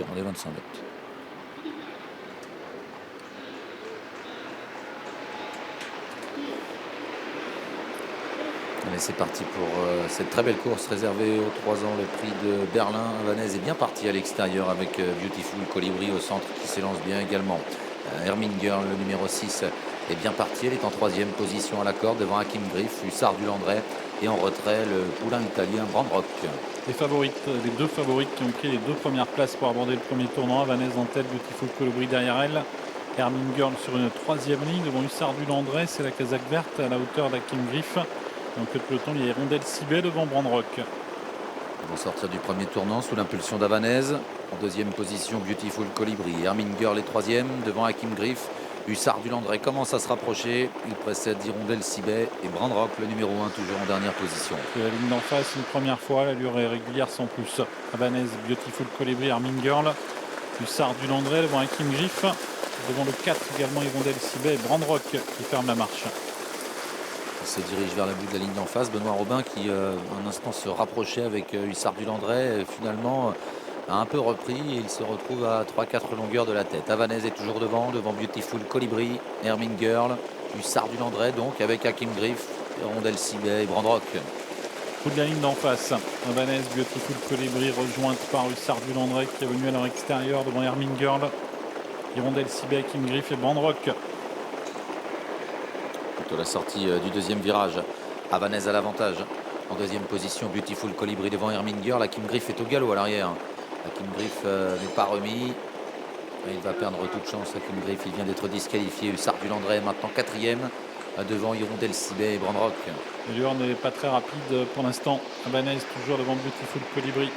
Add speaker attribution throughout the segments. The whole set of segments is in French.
Speaker 1: rendait 25 mètres. Allez, c'est parti pour cette très belle course réservée aux 3 ans. Le prix de Berlin. Havanaise est bien parti à l'extérieur avec Beautiful Colibri au centre qui s'élance bien également. Hermine Girl, le numéro 6, est bien parti. Elle est en 3e position à la corde devant Hakim Griff, Hussard du Landré et en retrait le poulain italien Brandrock.
Speaker 2: Les deux favorites qui ont pris les 2 premières places pour aborder le premier tournant. Havanaise en tête, Beautiful Colibri derrière elle. Hermine Girl sur une 3e ligne devant Hussard du Landré. C'est la casaque verte à la hauteur d'Hakim Griff. Donc le peloton, il y a Hirondelle Cibet devant Brandrock.
Speaker 1: Ils vont sortir du premier tournant sous l'impulsion d'Havanaise. En 2e position, Beautiful Colibri. Hermine Girl est 3e devant Hakim Griff. Hussard du Landré commence à se rapprocher. Il précède Hirondelle Cibet et Brandrock, le numéro 1, toujours en dernière position.
Speaker 2: C'est la ligne d'en face une première fois. L'allure est régulière sans plus. Havanaise, Beautiful Colibri, Hermine Girl. Hussard du Landré devant Hakim Griff. Devant le 4 également, Hirondelle Cibet et Brandrock qui ferme la marche.
Speaker 1: Il se dirige vers le bout de la ligne d'en face. Benoît Robin qui un instant se rapprochait avec Hussard du Landré, finalement a un peu repris et il se retrouve à 3-4 longueurs de la tête. Havanaise est toujours devant Beautiful Colibri, Hermine Girl, Hussard du Landré donc avec Hakim Griff, Hirondelle Cibet et Brandrock.
Speaker 2: Coup de la ligne d'en face. Havanaise, Beautiful Colibri rejointe par Hussard du Landré qui est venu à leur extérieur devant Hermine Girl. Hirondelle Cibet, Hakim Griff et Brandrock.
Speaker 1: Plutôt la sortie du 2e virage. Havanaise à l'avantage. En 2e position, Beautiful Colibri devant Hermine Girl. Hakim Griff est au galop à l'arrière. Hakim Griff n'est pas remis. Il va perdre toute chance. Hakim Griff, il vient d'être disqualifié. Hussard du Landré maintenant 4e devant Hirondelle Cibet et Brandrock.
Speaker 2: L'allure n'est pas très rapide pour l'instant. Havanaise toujours devant Beautiful Colibri.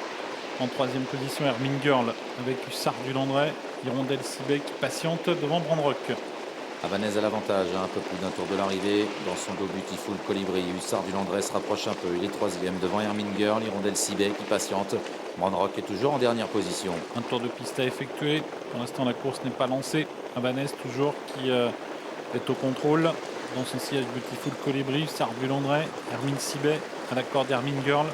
Speaker 2: En 3e position, Hermine Girl avec Hussard du Landré. Hirondelle Cibet qui patiente devant Brandrock.
Speaker 1: Havanaise à l'avantage, un peu plus d'un tour de l'arrivée. Dans son dos, Beautiful Colibri. Hussard du Landré se rapproche un peu. Il est 3e devant Hermine Girl. Hirondelle Cibet qui patiente. Brandrock est toujours en dernière position.
Speaker 2: Un tour de piste à effectuer. Pour l'instant, la course n'est pas lancée. Havanaise toujours qui est au contrôle. Dans son siège, Beautiful Colibri, Hussard du Landré, Hermine Cibet à la corde Hermine Girl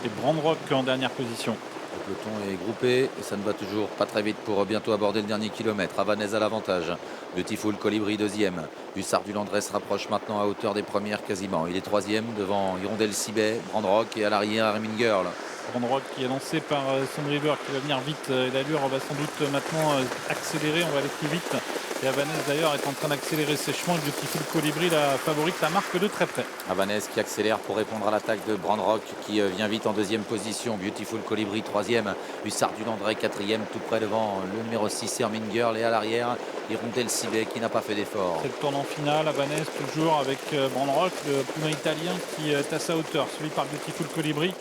Speaker 2: et Brandrock en dernière position.
Speaker 1: Le peloton est groupé et ça ne va toujours pas très vite pour bientôt aborder le dernier kilomètre. Havanaise à l'avantage. Beautiful Colibri 2e. Hussard du Landré se rapproche maintenant à hauteur des premières quasiment. Il est 3e devant Hirondelle Cibet, Brandrock et à l'arrière Hermine Girl.
Speaker 2: Brandrock qui est lancé par son driver qui va venir vite. L'allure va sans doute maintenant accélérer. On va aller plus vite. Et Havanaise d'ailleurs est en train d'accélérer sèchement. Beautiful Colibri, la favorite, la marque de très près.
Speaker 1: Havanaise qui accélère pour répondre à l'attaque de Brandrock qui vient vite en 2e position. Beautiful Colibri 3e. Hussard du Landré 4e tout près devant le numéro 6 Hermine Girl et à l'arrière Hirondelle Cibet qui n'a pas fait d'effort.
Speaker 2: C'est le tournant final. Havanaise toujours avec Brandrock, le poulain italien qui est à sa hauteur, suivi par Beautiful Colibri.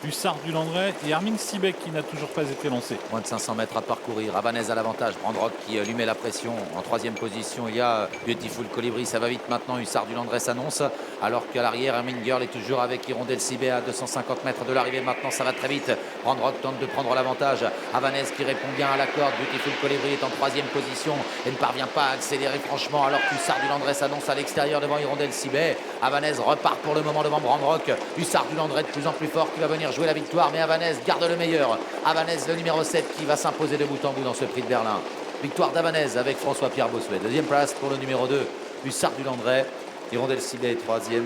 Speaker 2: Hussard du Landré et Hermine Cibet qui n'a toujours pas été lancé.
Speaker 1: Moins de 500 mètres à parcourir. Havanaise à l'avantage. Brandrock qui lui met la pression. En 3e position, il y a Beautiful Colibri. Ça va vite maintenant. Hussard du Landré s'annonce. Alors qu'à l'arrière, Hermine Girl est toujours avec Hirondelle Cibet à 250 mètres de l'arrivée. Maintenant, ça va très vite. Brandrock tente de prendre l'avantage. Havanaise qui répond bien à la corde. Beautiful Colibri est en 3e position et ne parvient pas à accélérer franchement. Alors qu'Hussard du Landré s'annonce à l'extérieur devant Hirondelle Cibet. Havanaise repart pour le moment devant Brandrock. Hussard du Landré de plus en plus fort qui va venir jouer la victoire, mais Havanaise garde le meilleur. Havanaise, le numéro 7 qui va s'imposer de bout en bout dans ce prix de Berlin. Victoire d'Havanaise avec François-Pierre Bossuet. 2e place pour le numéro 2, Hussard du Landré. Hirondelle Cibet 3e.